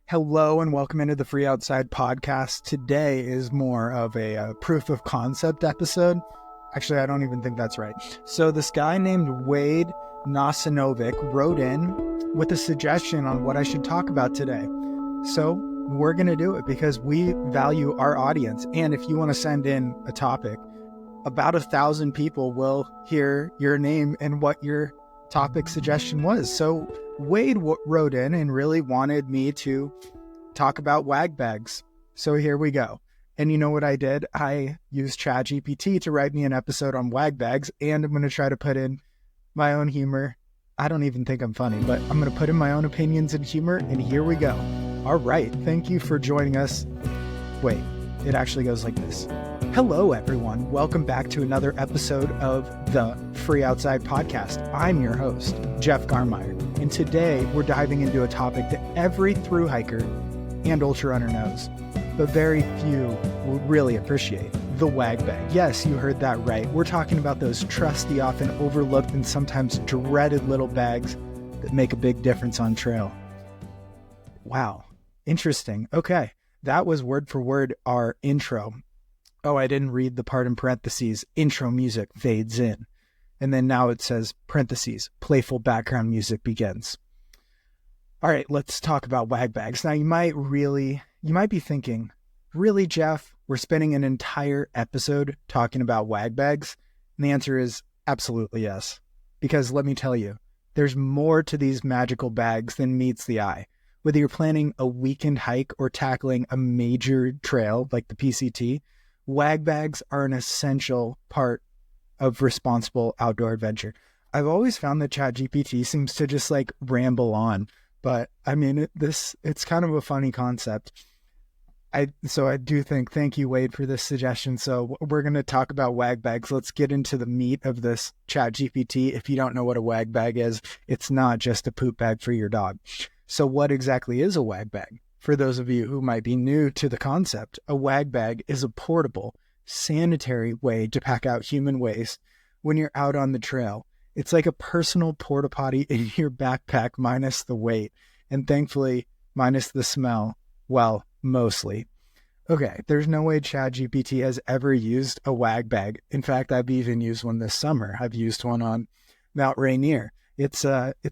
Hello and welcome into the Free Outside podcast. Today is more of a proof of concept episode. Actually, I don't even think that's right. So this guy named Wade Nasinovic wrote in with a suggestion on what I should talk about today. So we're going to do it because we value our audience. And if you want to send in a topic, about 1,000 people will hear your name and what your topic suggestion was. So Wade wrote in and really wanted me to talk about wag bags. So here we go. And you know what I did? I used ChatGPT to write me an episode on wag bags, and I'm going to try to put in my own humor. I don't even think I'm funny, but I'm going to put in my own opinions and humor, and here we go. All right. Thank you for joining us. Wait, it actually goes like this. Hello, everyone. Welcome back to another episode of the Free Outside podcast. I'm your host, Jeff Garmeyer, and today we're diving into a topic that every thru hiker and ultra runner knows, but very few will really appreciate: the wag bag. Yes, you heard that right. We're talking about those trusty, often overlooked, and sometimes dreaded little bags that make a big difference on trail. Wow, interesting. Okay, that was word for word our intro. Oh, I didn't read the part in parentheses. Intro music fades in. And then now it says parentheses, playful background music begins. All right, let's talk about wag bags. Now you might be thinking, really, Jeff, we're spending an entire episode talking about wag bags? And the answer is absolutely yes. Because let me tell you, there's more to these magical bags than meets the eye. Whether you're planning a weekend hike or tackling a major trail like the PCT, wag bags are an essential part of responsible outdoor adventure. I've always found that ChatGPT seems to just like ramble on, but I mean, it's kind of a funny concept. So I do think, thank you, Wade, for this suggestion. So we're going to talk about wag bags. Let's get into the meat of this ChatGPT. If you don't know what a wag bag is, it's not just a poop bag for your dog. So what exactly is a wag bag? For those of you who might be new to the concept, a wag bag is a portable, sanitary way to pack out human waste when you're out on the trail. It's like a personal porta potty in your backpack minus the weight, and thankfully minus the smell. Well, mostly. Okay, there's no way ChatGPT has ever used a wag bag. In fact, I've even used one this summer. I've used one on Mount Rainier. It's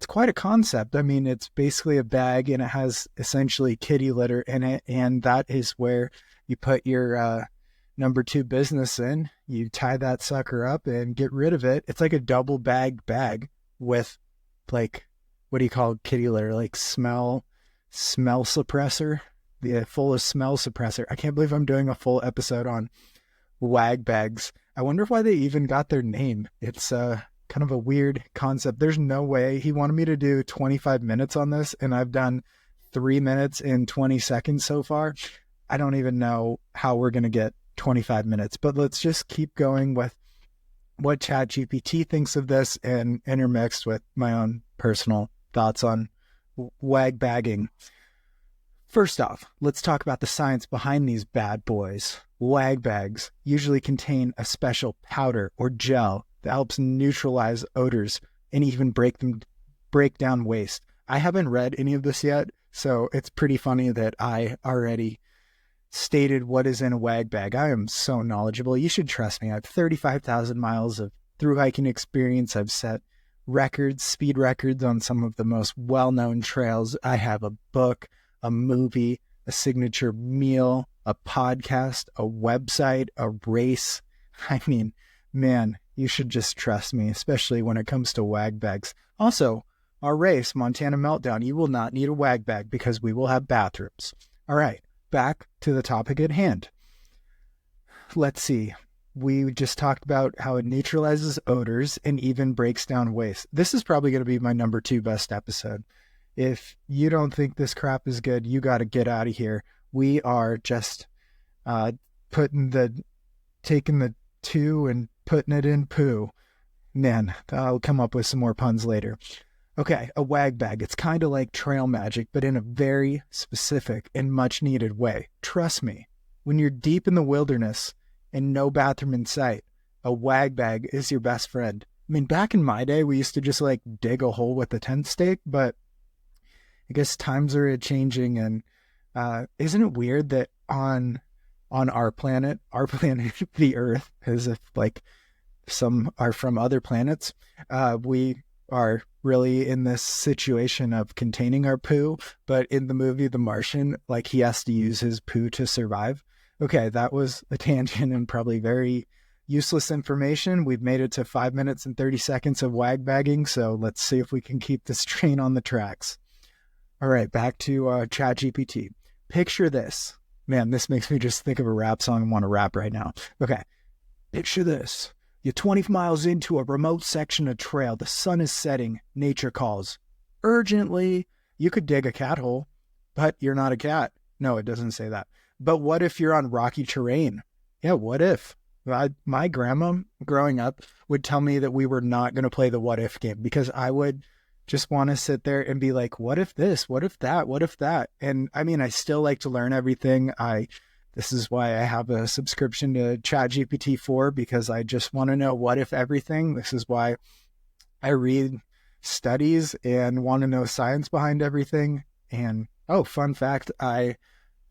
quite a concept. I mean, it's basically a bag and it has essentially kitty litter in it. And that is where you put your number 2 business in. You tie that sucker up and get rid of it. It's like a double bag with like, what do you call kitty litter? Like smell suppressor, the full of smell suppressor. I can't believe I'm doing a full episode on wag bags. I wonder why they even got their name. It's kind of a weird concept. There's no way. He wanted me to do 25 minutes on this, and I've done 3 minutes and 20 seconds so far. I don't even know how we're going to get 25 minutes, but let's just keep going with what ChatGPT thinks of this and intermixed with my own personal thoughts on wag bagging. First off, let's talk about the science behind these bad boys. Wag bags usually contain a special powder or gel that helps neutralize odors and even break down waste. I haven't read any of this yet, so it's pretty funny that I already stated what is in a wag bag. I am so knowledgeable. You should trust me. I have 35,000 miles of thru hiking experience. I've set records, speed records on some of the most well-known trails. I have a book, a movie, a signature meal, a podcast, a website, a race. I mean, man, you should just trust me, especially when it comes to wag bags. Also, our race, Montana Meltdown, you will not need a wag bag because we will have bathrooms. All right, back to the topic at hand. Let's see. We just talked about how it neutralizes odors and even breaks down waste. This is probably going to be my number 2 best episode. If you don't think this crap is good, you got to get out of here. We are just taking the 2 and putting it in poo. Man, I'll come up with some more puns later. Okay, a wag bag. It's kind of like trail magic, but in a very specific and much needed way. Trust me, when you're deep in the wilderness and no bathroom in sight, a wag bag is your best friend. I mean, back in my day, we used to just like dig a hole with a tent stake, but I guess times are changing and Isn't it weird that on our planet, the Earth, as if like some are from other planets, we are really in this situation of containing our poo, but in the movie The Martian, like he has to use his poo to survive. Okay, that was a tangent and probably very useless information. We've made it to 5 minutes and 30 seconds of wag bagging, so let's see if we can keep this train on the tracks. All right, back to ChatGPT. Picture this. Man, this makes me just think of a rap song and want to rap right now. Okay, picture this. You're 20 miles into a remote section of trail. The sun is setting. Nature calls. Urgently, you could dig a cat hole, but you're not a cat. No, it doesn't say that. But what if you're on rocky terrain? Yeah, what if? My grandma growing up would tell me that we were not going to play the what if game because I would just want to sit there and be like, what if this? What if that? What if that? And I mean, I still like to learn everything. This is why I have a subscription to ChatGPT 4 because I just want to know what if everything. This is why I read studies and want to know science behind everything. And oh, fun fact, I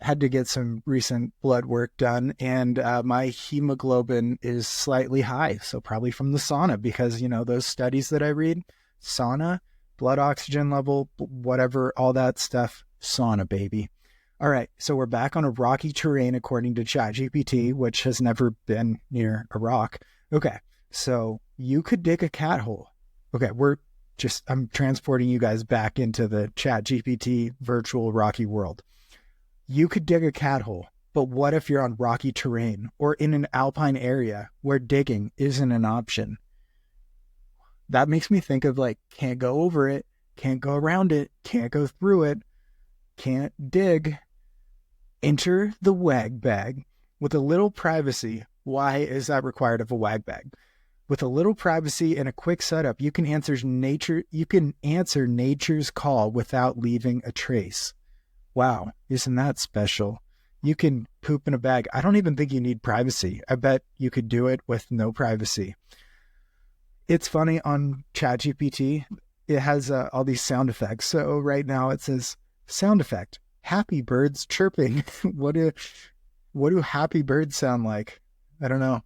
had to get some recent blood work done and my hemoglobin is slightly high. So probably from the sauna because, you know, those studies that I read, sauna, blood oxygen level, whatever, all that stuff, sauna, baby. All right, so we're back on a rocky terrain according to ChatGPT, which has never been near a rock. Okay, so you could dig a cat hole. Okay, I'm transporting you guys back into the ChatGPT virtual rocky world. You could dig a cat hole, but what if you're on rocky terrain or in an alpine area where digging isn't an option? That makes me think of like, can't go over it, can't go around it, can't go through it, can't dig. Enter the Wag Bag with a little privacy. Why is that required of a Wag Bag? With a little privacy and a quick setup, you can answer nature's call without leaving a trace. Wow, isn't that special? You can poop in a bag. I don't even think you need privacy. I bet you could do it with no privacy. It's funny on ChatGPT, it has all these sound effects. So right now it says sound effect, happy birds chirping. What do happy birds sound like? I don't know.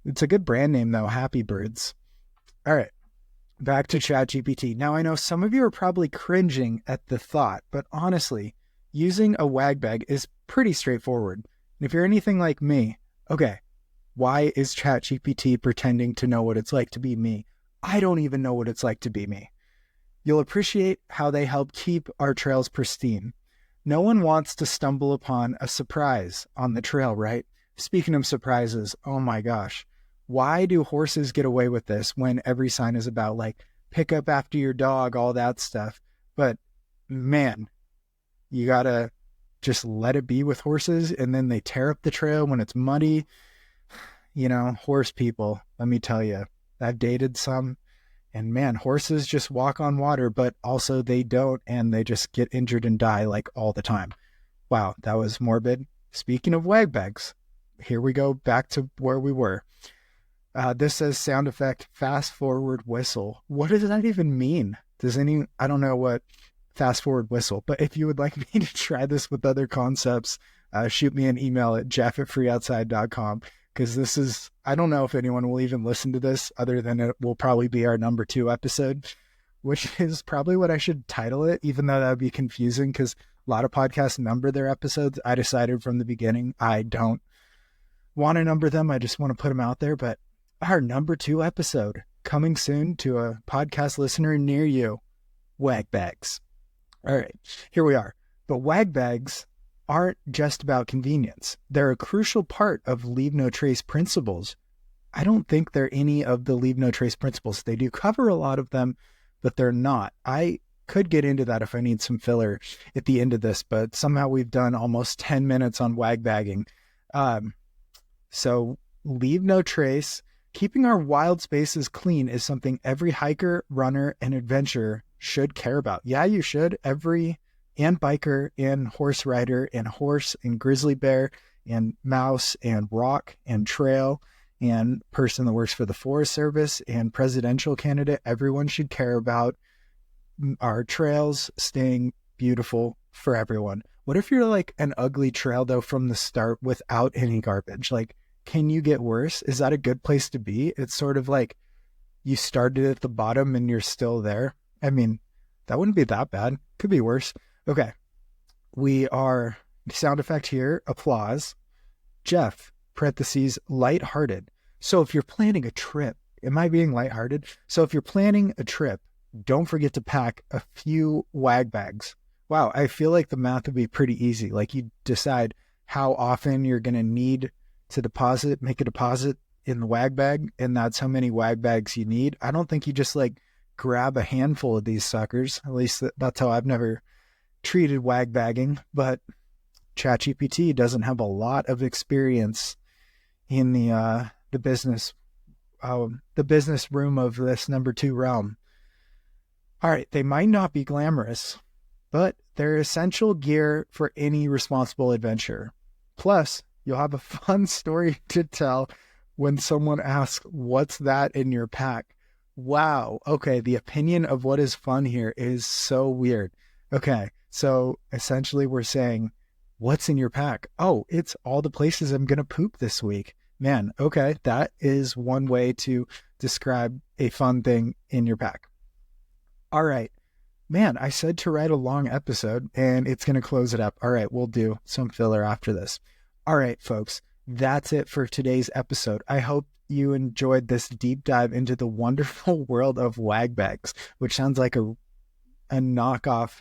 It's a good brand name though, Happy Birds. All right, back to ChatGPT. Now I know some of you are probably cringing at the thought, but honestly, using a wag bag is pretty straightforward. And if you're anything like me, okay, why is ChatGPT pretending to know what it's like to be me? I don't even know what it's like to be me. You'll appreciate how they help keep our trails pristine. No one wants to stumble upon a surprise on the trail, right? Speaking of surprises, oh my gosh, why do horses get away with this when every sign is about like pick up after your dog, all that stuff? But man, you gotta just let it be with horses, and then they tear up the trail when it's muddy. You know, horse people, let me tell you, I've dated some, and man, horses just walk on water, but also they don't, and they just get injured and die like all the time. Wow, that was morbid. Speaking of wag bags, here we go back to where we were. This says sound effect, fast forward whistle. What does that even mean? I don't know what fast forward whistle, but if you would like me to try this with other concepts, shoot me an email at jeff@freeoutside.com. Because I don't know if anyone will even listen to this other than it will probably be our number 2 episode, which is probably what I should title it, even though that would be confusing because a lot of podcasts number their episodes. I decided from the beginning, I don't want to number them. I just want to put them out there. But our number 2 episode coming soon to a podcast listener near you, Wag Bags. All right, here we are. But Wag Bags aren't just about convenience. They're a crucial part of leave no trace principles. I don't think they're any of the leave no trace principles. They do cover a lot of them, but they're not. I could get into that if I need some filler at the end of this, but somehow we've done almost 10 minutes on wag bagging. So leave no trace. Keeping our wild spaces clean is something every hiker, runner, and adventurer should care about. Yeah, you should. And biker and horse rider and horse and grizzly bear and mouse and rock and trail and person that works for the Forest Service and presidential candidate. Everyone should care about our trails staying beautiful for everyone. What if you're like an ugly trail though from the start without any garbage? Like, can you get worse? Is that a good place to be? It's sort of like you started at the bottom and you're still there. I mean, that wouldn't be that bad. Could be worse. Okay. We are sound effect here, applause. Jeff, parentheses, lighthearted. So if you're planning a trip, am I being lighthearted? So if you're planning a trip, don't forget to pack a few wag bags. Wow, I feel like the math would be pretty easy. Like you decide how often you're going to need to make a deposit in the wag bag, and that's how many wag bags you need. I don't think you just like grab a handful of these suckers. At least that's how I've never treated wag bagging, but ChatGPT doesn't have a lot of experience in the business room of this number 2 realm. All right, they might not be glamorous, but they're essential gear for any responsible adventure. Plus, you'll have a fun story to tell when someone asks, "What's that in your pack?" Wow. Okay, the opinion of what is fun here is so weird. Okay, so essentially we're saying, what's in your pack? Oh, it's all the places I'm going to poop this week. Man, okay, that is one way to describe a fun thing in your pack. All right. Man, I said to write a long episode and it's going to close it up. All right, we'll do some filler after this. All right, folks, that's it for today's episode. I hope you enjoyed this deep dive into the wonderful world of wag bags, which sounds like a knockoff,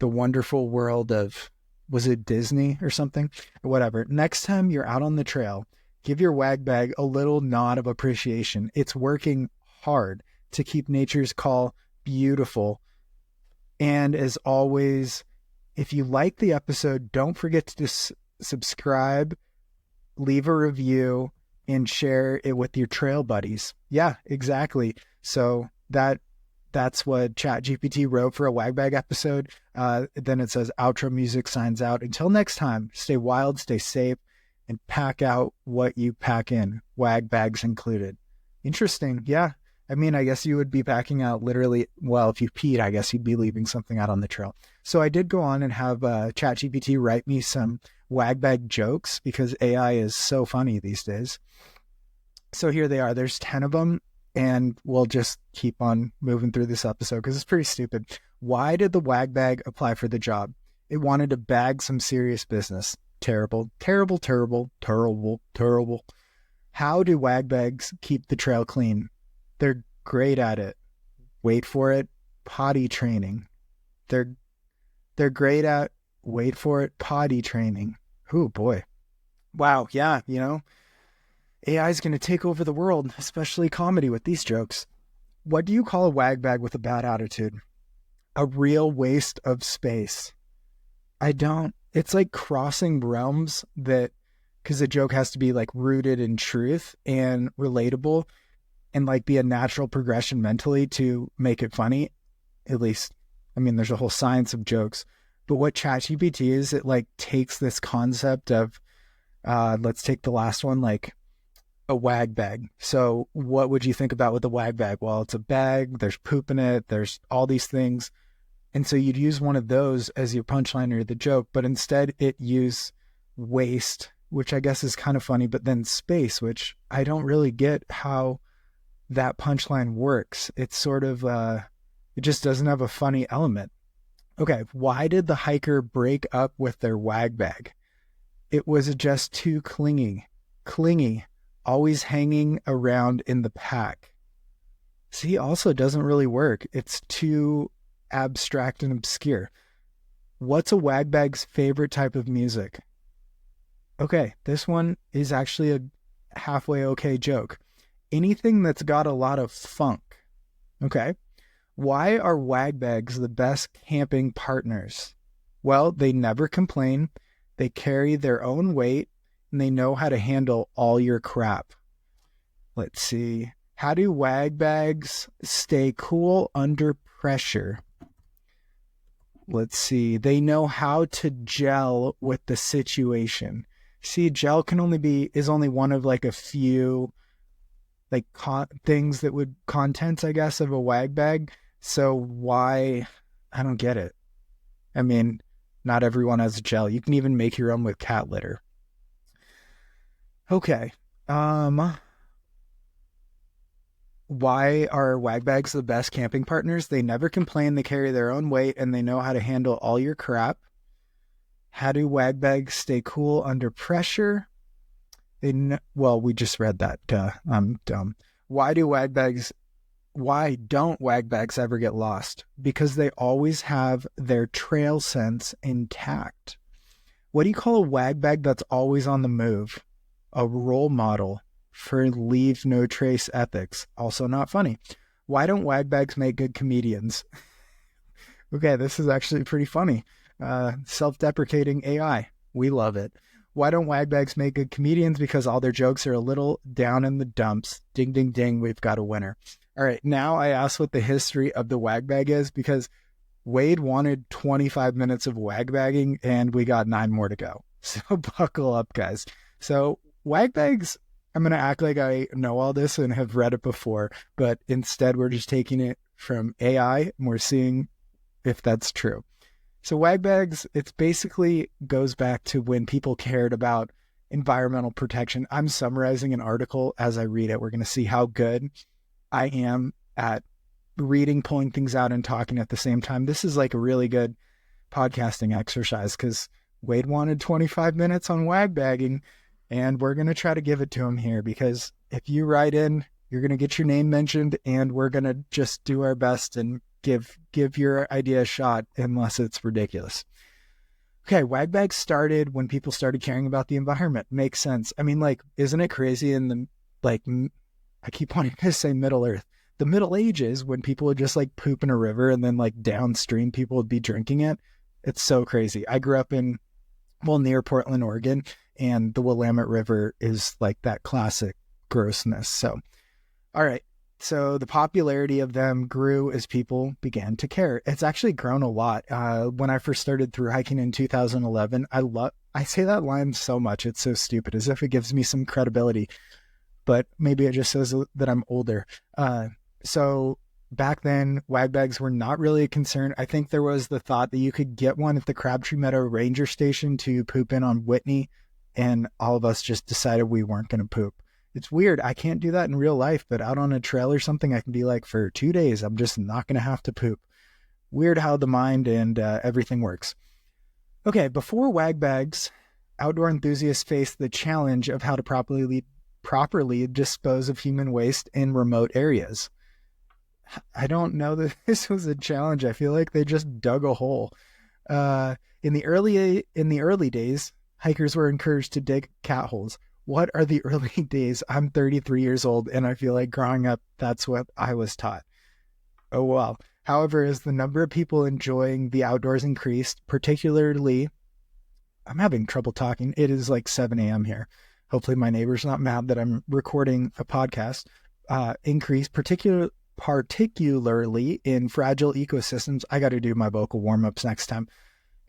the wonderful world of, was it Disney or something? Whatever. Next time you're out on the trail, give your wag bag a little nod of appreciation. It's working hard to keep nature's call beautiful. And as always, if you like the episode, don't forget to subscribe, leave a review, and share it with your trail buddies. Yeah, exactly. So that's what ChatGPT wrote for a wag bag episode. Then it says outro music signs out. Until next time, stay wild, stay safe, and pack out what you pack in, wag bags included. Interesting. Yeah. I mean, I guess you would be packing out literally, well, if you peed, I guess you'd be leaving something out on the trail. So I did go on and have ChatGPT write me some wag bag jokes because AI is so funny these days. So here they are. There's 10 of them, and we'll just keep on moving through this episode because it's pretty stupid. Why did the wag bag apply for the job? It wanted to bag some serious business. Terrible, terrible, terrible, terrible, terrible. How do wag bags keep the trail clean? They're great at it. Wait for it, potty training. They're great at, wait for it, potty training. Oh boy. Wow, yeah, AI is going to take over the world, especially comedy with these jokes. What do you call a wag bag with a bad attitude? A real waste of space. I don't. It's like crossing realms because the joke has to be like rooted in truth and relatable and like be a natural progression mentally to make it funny. At least, I mean, there's a whole science of jokes. But what ChatGPT is, it like takes this concept of, let's take the last one, like a wag bag. So what would you think about with a wag bag? Well, it's a bag, there's poop in it, there's all these things. And so you'd use one of those as your punchline or the joke, but instead it used waste, which I guess is kind of funny, but then space, which I don't really get how that punchline works. It's sort of, it just doesn't have a funny element. Okay, why did the hiker break up with their wag bag? It was just too clingy, always hanging around in the pack. See, also doesn't really work. It's too abstract and obscure. What's a wag bag's favorite type of music? Okay, this one is actually a halfway okay joke. Anything that's got a lot of funk. Okay. Why are wag bags the best camping partners? Well, they never complain, they carry their own weight, and they know how to handle all your crap. Let's see. How do wag bags stay cool under pressure? Let's see. They know how to gel with the situation. See, gel is only one of like a few like things that would contents, I guess, of a wag bag. So why? I don't get it. I mean, Not everyone has gel. You can even make your own with cat litter. Okay. Why are wag bags the best camping partners? They never complain, they carry their own weight, and they know how to handle all your crap. How do wag bags stay cool under pressure? Well, we just read that. Duh, I'm dumb. Why don't wag bags ever get lost? Because they always have their trail sense intact. What do you call a wag bag that's always on the move? A role model for leave no trace ethics. Also not funny. Why don't wag bags make good comedians? Okay, this is actually pretty funny. Self-deprecating AI. We love it. Why don't wag bags make good comedians? Because all their jokes are a little down in the dumps. Ding, ding, ding. We've got a winner. All right. Now I asked what the history of the wag bag is because Wade wanted 25 minutes of wag bagging and we got 9 more to go. So buckle up, guys. So wag bags, I'm going to act like I know all this and have read it before, but instead we're just taking it from AI and we're seeing if that's true. So wag bags, it's basically goes back to when people cared about environmental protection. I'm summarizing an article as I read it. We're going to see how good I am at reading, pulling things out, and talking at the same time. This is like a really good podcasting exercise because Wade wanted 25 minutes on wag bagging, and we're going to try to give it to him here because if you write in, you're going to get your name mentioned, and we're going to just do our best and give your idea a shot unless it's ridiculous. Okay, wag bags started when people started caring about the environment. Makes sense. I mean, like, isn't it crazy in the, like, I keep wanting to say Middle Earth, the Middle Ages when people would just like poop in a river and then like downstream people would be drinking it. It's so crazy. I grew up near Portland, Oregon, and the Willamette River is like that classic grossness. So, all right. So the popularity of them grew as people began to care. It's actually grown a lot. When I first started through hiking in 2011, I say that line so much. It's so stupid, as if it gives me some credibility, but maybe it just says that I'm older. So back then, wag bags were not really a concern. I think there was the thought that you could get one at the Crabtree Meadow Ranger Station to poop in on Whitney, and all of us just decided we weren't going to poop. It's weird. I can't do that in real life, but out on a trail or something, I can be like, for 2 days, I'm just not going to have to poop. Weird how the mind and everything works. Okay, before wag bags, outdoor enthusiasts faced the challenge of how to properly dispose of human waste in remote areas. I don't know that this was a challenge. I feel like they just dug a hole. In the early days, hikers were encouraged to dig cat holes. What are the early days? I'm 33 years old, and I feel like growing up, that's what I was taught. Oh, well. However, as the number of people enjoying the outdoors increased, particularly, I'm having trouble talking. It is like 7 a.m. here. Hopefully my neighbor's not mad that I'm recording a podcast. Increased, particularly in fragile ecosystems. I got to do my vocal warm-ups next time.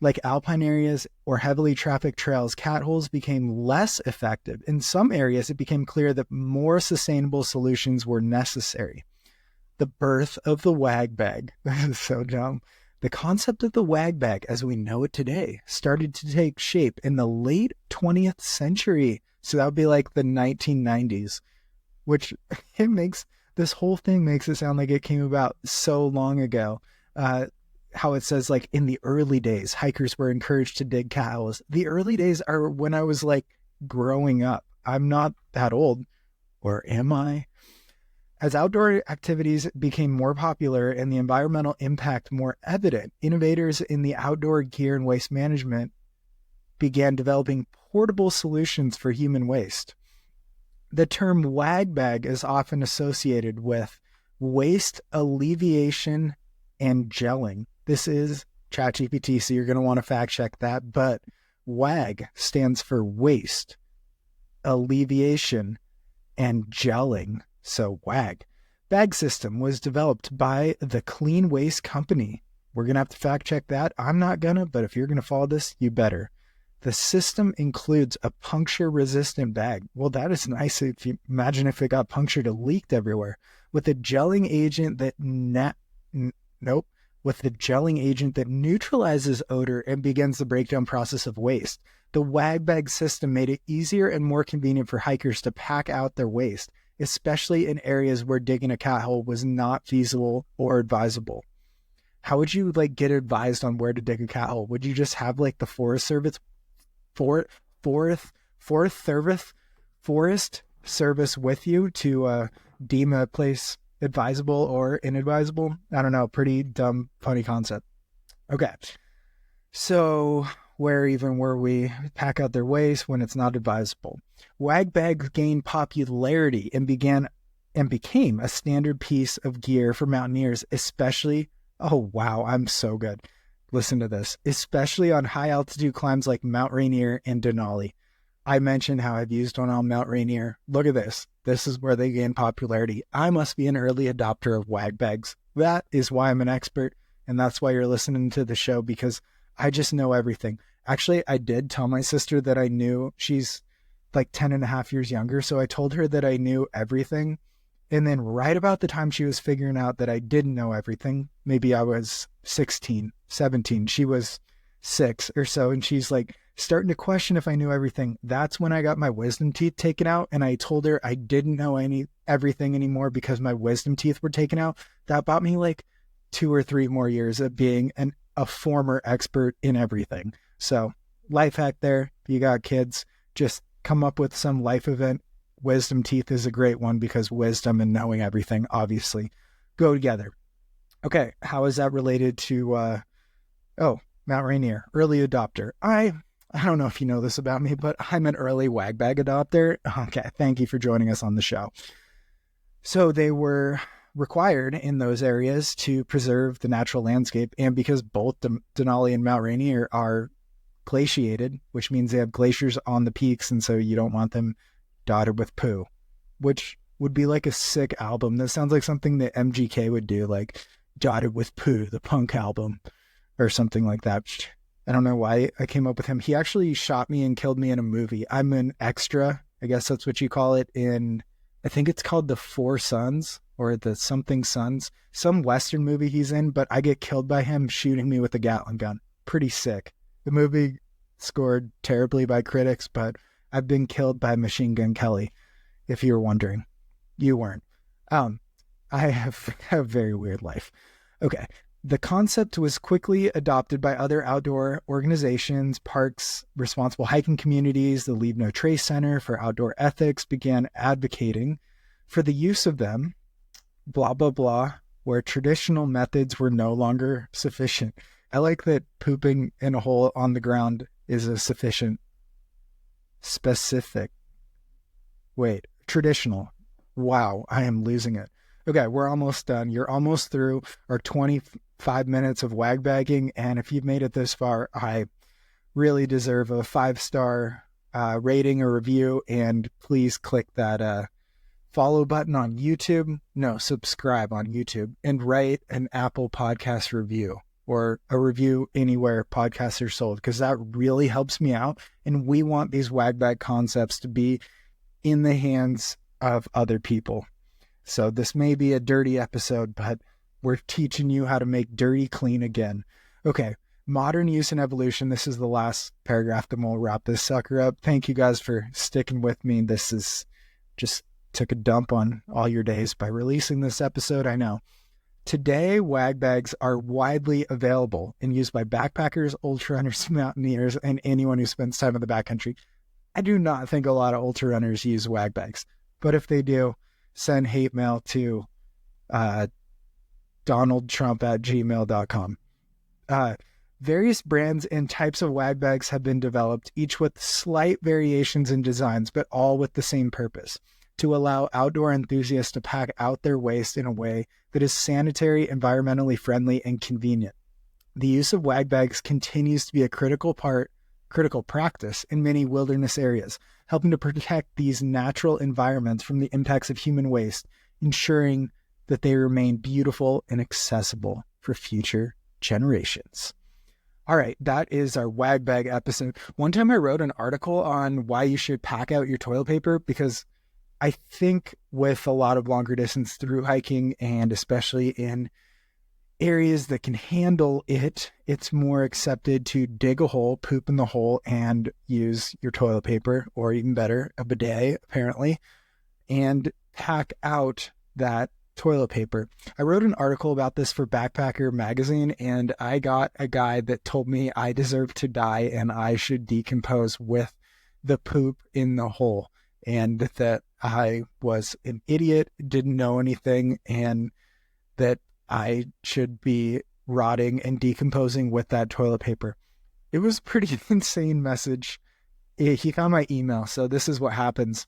Like alpine areas or heavily trafficked trails, cat holes became less effective. In some areas, it became clear that more sustainable solutions were necessary. The birth of the wag bag. That is so dumb. The concept of the wag bag, as we know it today, started to take shape in the late 20th century. So that would be like the 1990s, which this whole thing makes it sound like it came about so long ago. How it says, like, in the early days, hikers were encouraged to dig cat holes. The early days are when I was like growing up. I'm not that old, or am I? As outdoor activities became more popular and the environmental impact more evident, innovators in the outdoor gear and waste management began developing portable solutions for human waste. The term wag bag is often associated with waste alleviation and gelling. This is ChatGPT, so you're going to want to fact check that, but WAG stands for waste, alleviation, and gelling. So WAG. Bag system was developed by the Clean Waste Company. We're going to have to fact check that. I'm not going to, but if you're going to follow this, you better. The system includes a puncture-resistant bag. Well, that is nice. If you imagine if it got punctured, it leaked everywhere. With a gelling agent that with the gelling agent that neutralizes odor and begins the breakdown process of waste. The Wag Bag system made it easier and more convenient for hikers to pack out their waste, especially in areas where digging a cat hole was not feasible or advisable. How would you get advised on where to dig a cat hole? Would you just have the Forest Service, Forest Service with you to deem a place advisable or inadvisable? I don't know. Pretty dumb, funny concept. Okay. So where even were we? Pack out their waste when it's not advisable. Wag bags gained popularity and became a standard piece of gear for mountaineers, especially, oh wow, I'm so good. Listen to this, especially on high altitude climbs like Mount Rainier and Denali. I mentioned how I've used one on Mount Rainier. Look at this. This is where they gain popularity. I must be an early adopter of Wag bags. That is why I'm an expert, and that's why you're listening to the show, because I just know everything. Actually, I did tell my sister that I knew. She's 10 and a half years younger, so I told her that I knew everything. And then right about the time she was figuring out that I didn't know everything, maybe I was 16, 17, she was 6 or so, and she's starting to question if I knew everything. That's when I got my wisdom teeth taken out, and I told her I didn't know everything anymore because my wisdom teeth were taken out. That bought me 2 or 3 more years of being a former expert in everything. So life hack there. If you got kids, just come up with some life event. Wisdom teeth is a great one because wisdom and knowing everything obviously go together. Okay, how is that related to Mount Rainier, early adopter? I don't know if you know this about me, but I'm an early Wag Bag adopter. Okay, thank you for joining us on the show. So they were required in those areas to preserve the natural landscape, and because both Denali and Mount Rainier are glaciated, which means they have glaciers on the peaks, and so you don't want them dotted with poo, which would be a sick album. That sounds like something that MGK would do, Dotted with Poo, the punk album, or something like that. I don't know why I came up with him. He actually shot me and killed me in a movie. I'm an extra, I guess that's what you call it, in, I think it's called The Four Sons, or the something Sons, some Western movie he's in, but I get killed by him shooting me with a Gatling gun. Pretty sick. The movie scored terribly by critics, but I've been killed by Machine Gun Kelly, if you were wondering. You weren't. I have a very weird life. Okay. The concept was quickly adopted by other outdoor organizations, parks, responsible hiking communities. The Leave No Trace Center for Outdoor Ethics began advocating for the use of them, blah, blah, blah, where traditional methods were no longer sufficient. I like that pooping in a hole on the ground is a traditional. Wow, I am losing it. Okay, we're almost done. You're almost through our 25 minutes of wag bagging, and if you've made it this far, I really deserve a 5-star rating or review, and please click that follow button on YouTube. No, subscribe on YouTube, and write an Apple Podcast review or a review anywhere podcasts are sold, because that really helps me out, and we want these wag bag concepts to be in the hands of other people. So this may be a dirty episode, but we're teaching you how to make dirty clean again. Okay, modern use and evolution. This is the last paragraph, then we'll wrap this sucker up. Thank you guys for sticking with me. This is just took a dump on all your days by releasing this episode, I know. Today, wag bags are widely available and used by backpackers, ultra runners, mountaineers, and anyone who spends time in the backcountry. I do not think a lot of ultra runners use wag bags, but if they do, send hate mail to donaldtrump@gmail.com. Various brands and types of wag bags have been developed, each with slight variations in designs, but all with the same purpose: to allow outdoor enthusiasts to pack out their waste in a way that is sanitary, environmentally friendly, and convenient. The use of wag bags continues to be a critical practice in many wilderness areas, helping to protect these natural environments from the impacts of human waste, ensuring that they remain beautiful and accessible for future generations. All right, that is our wag bag episode. One time I wrote an article on why you should pack out your toilet paper, because I think with a lot of longer distance through hiking, and especially in areas that can handle it, it's more accepted to dig a hole, poop in the hole, and use your toilet paper, or even better, a bidet, apparently, and pack out that toilet paper. I wrote an article about this for Backpacker magazine, and I got a guy that told me I deserve to die and I should decompose with the poop in the hole, and that I was an idiot, didn't know anything, and that I should be rotting and decomposing with that toilet paper. It was a pretty insane message. He found my email, so this is what happens.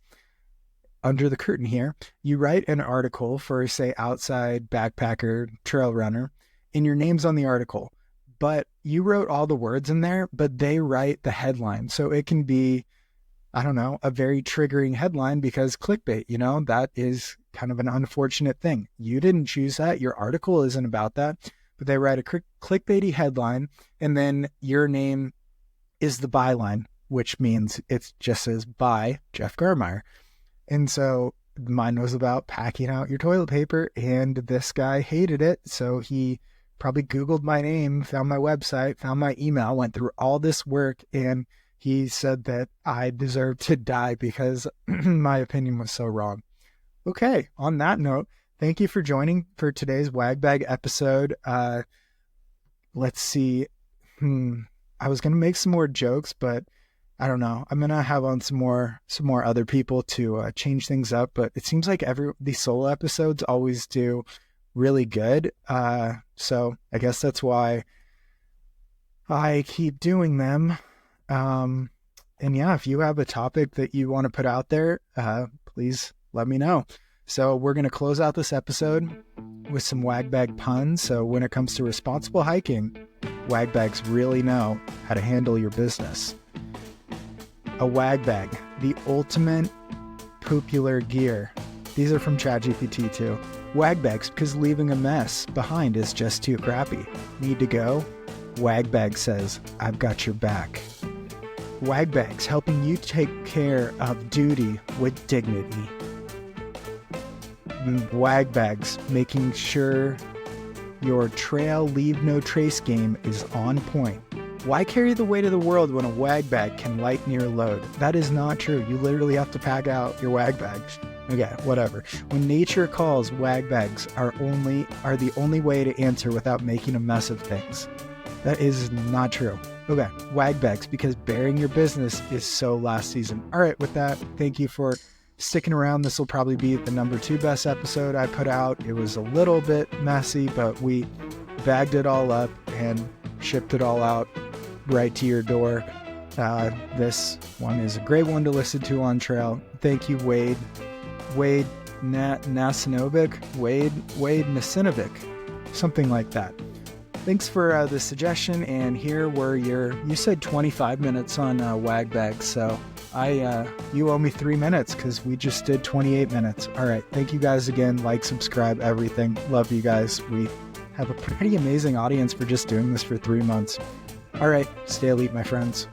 Under the curtain here, you write an article for, say, Outside Backpacker Trail Runner, and your name's on the article. But you wrote all the words in there, but they write the headline. So it can be, I don't know, a very triggering headline because clickbait, that is kind of an unfortunate thing. You didn't choose that. Your article isn't about that, but they write a clickbaity headline, and then your name is the byline, which means it just says by Jeff Garmeyer. And so mine was about packing out your toilet paper, and this guy hated it. So he probably Googled my name, found my website, found my email, went through all this work, and he said that I deserved to die because my opinion was so wrong. Okay, on that note, thank you for joining for today's Wag Bag episode. Let's see. I was going to make some more jokes, but I don't know. I'm going to have on some more other people to change things up, but it seems like these solo episodes always do really good. So I guess that's why I keep doing them. And yeah, if you have a topic that you want to put out there, please let me know. So we're going to close out this episode with some Wag Bag puns. So when it comes to responsible hiking, Wag Bags really know how to handle your business. A Wag Bag, the ultimate popular gear. These are from ChatGPT too. Wag Bags, because leaving a mess behind is just too crappy. Need to go? Wag Bag says, I've got your back. Wag Bags, helping you take care of duty with dignity. Wag Bags, making sure your trail leave no trace game is on point. Why carry the weight of the world when a Wag Bag can lighten your load? That is not true. You literally have to pack out your Wag Bags. Okay, whatever. When nature calls, Wag Bags are the only way to answer without making a mess of things. That is not true. Okay, Wag Bags, because bearing your business is so last season. All right, with that, thank you for sticking around. This will probably be the number 2 best episode I put out. It was a little bit messy, but we bagged it all up and shipped it all out right to your door. This one is a great one to listen to on trail. Thank you, Wade Nasinovic, something like that. Thanks for the suggestion, and here were you said 25 minutes on Wag Bag, so you owe me 3 minutes because we just did 28 minutes. All right, thank you guys again. Like, subscribe, everything. Love you guys. We have a pretty amazing audience for just doing this for 3 months. All right, stay elite, my friends.